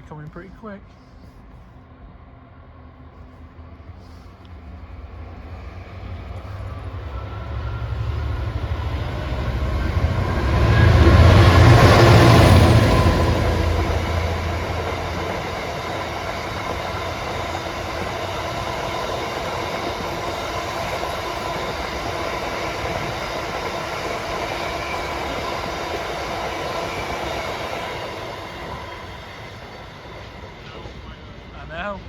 coming pretty quick. I know.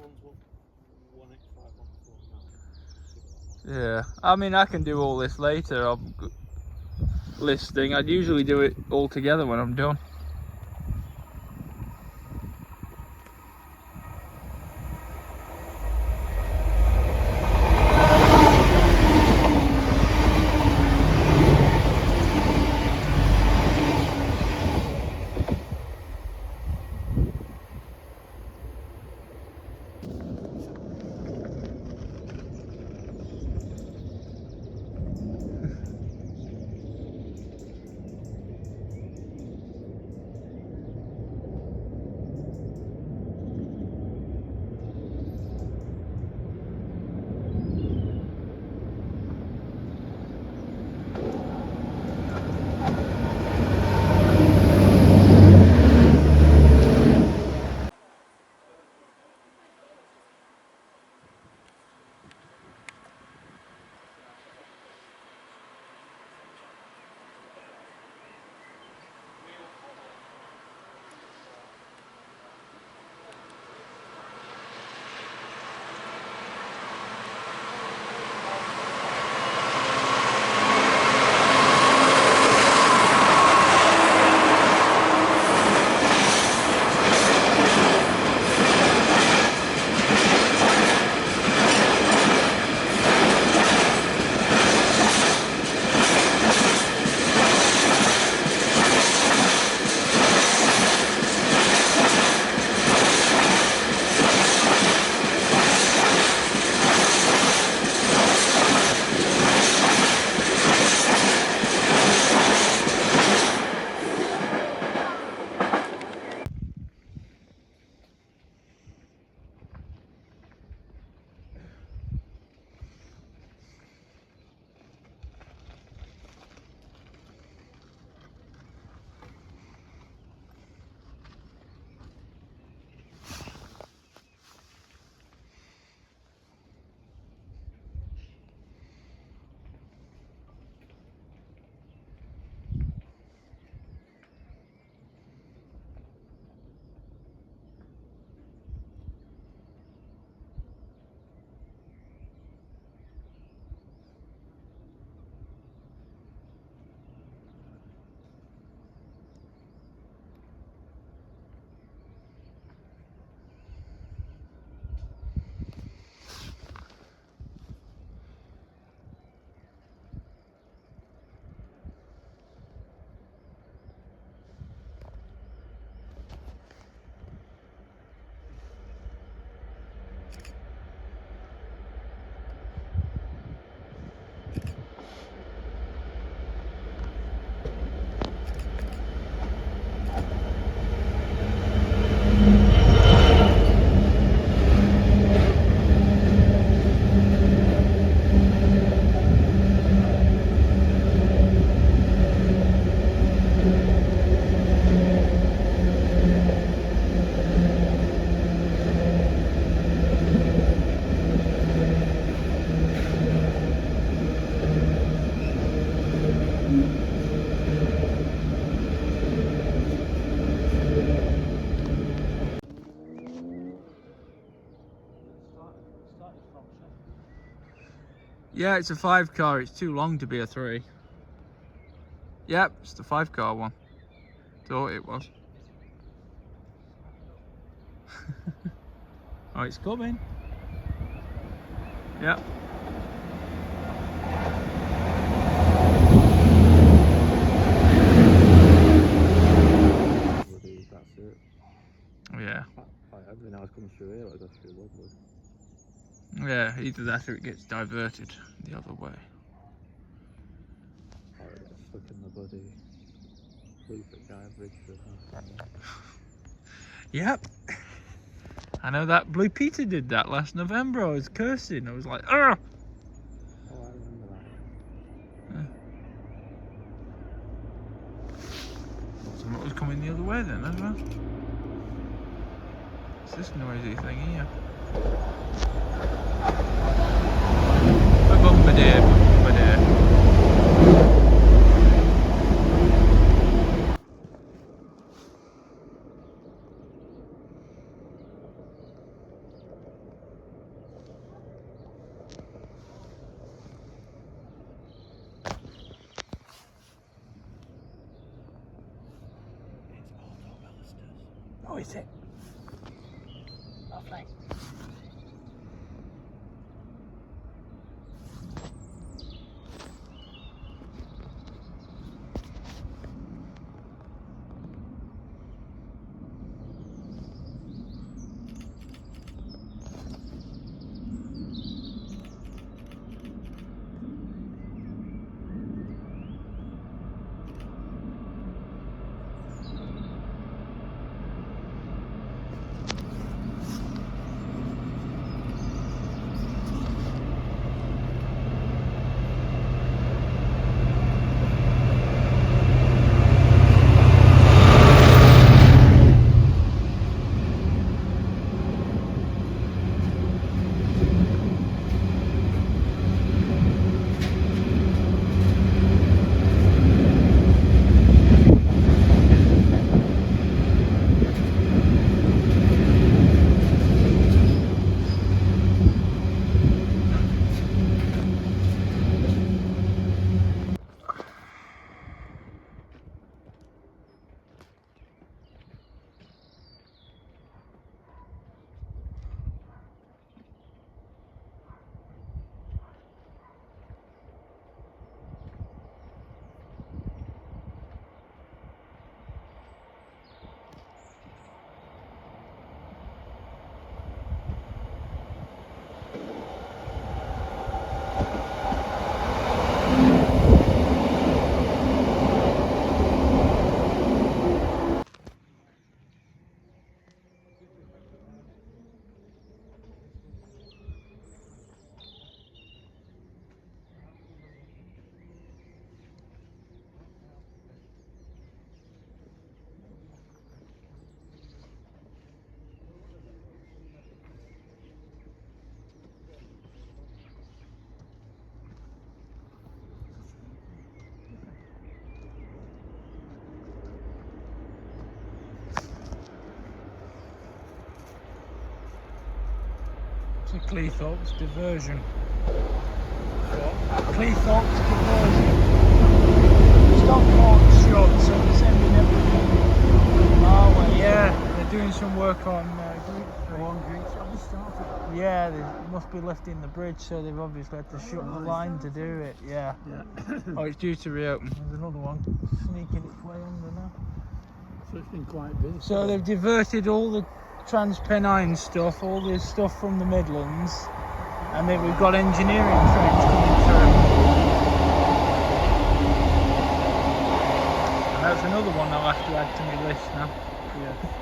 one's 185, 149. Yeah, I mean, I can do all this later. I'm listing. I'd usually do it all together when I'm done. Yeah, it's a 5 car. It's too long to be a 3. Yep, it's the 5 car one. Thought it was. Oh, it's coming. Yep. That's it. Yeah. Everything else comes through here, like goes through Ludwood. Yeah, either that or it gets diverted the other way. Or it gets stuck in the bloody Bluefoot Guy bridge for half an hour. Yep. I know that Blue Peter did that last November. I was cursing. I was like, ugh! Oh, I remember that. Something was coming the other way then as well. It's this noisy thing here. Ba-bum-ba-dee, ba-bum-ba-dee. Oh, is it? Lovely. To Cleethorpes diversion. Cleethorpes diversion. Stockport's shut, so they're sending everything our way. Yeah, they're doing some work on Greek. Yeah, they must be lifting the bridge, so they've obviously had to shut the line to do it. Yeah. Oh, it's due to reopen. There's another one sneaking its way under now. So it's been quite busy. So they've diverted all the Transpennine stuff, all this stuff from the Midlands, and then we've got engineering trains coming through. And that's another one I'll have to add to my list now. Yeah.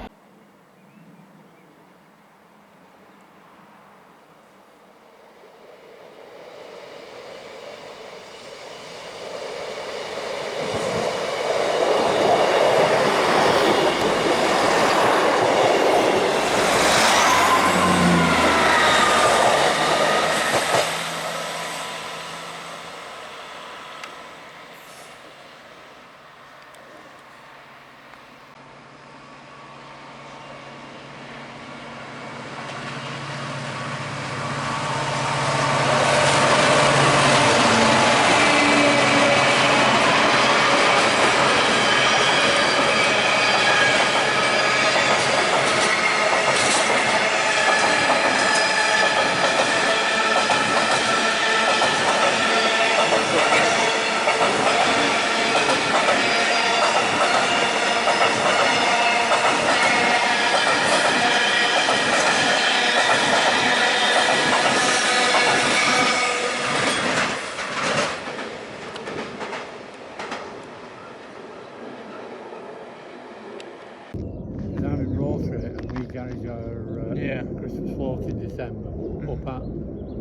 Down in Rotary, and we garage our Christmas float in December up at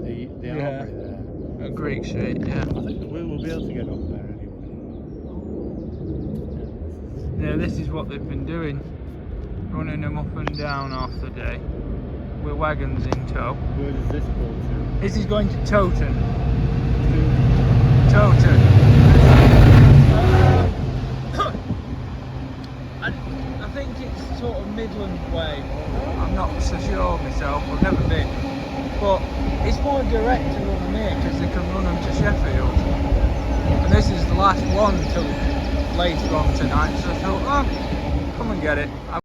the armory there. At Greek Street, yeah. I think we'll be able to get up there anyway. Yeah, this is what they've been doing. Running them up and down half the day. With wagons in tow. Where does this go to? This is going to Toton. Toton. I think it's sort of Midland way. I'm not so sure myself, I've never been. But it's more direct to run them here because they can run them to Sheffield. And this is the last one till later on tonight, so I thought, oh, come and get it. I've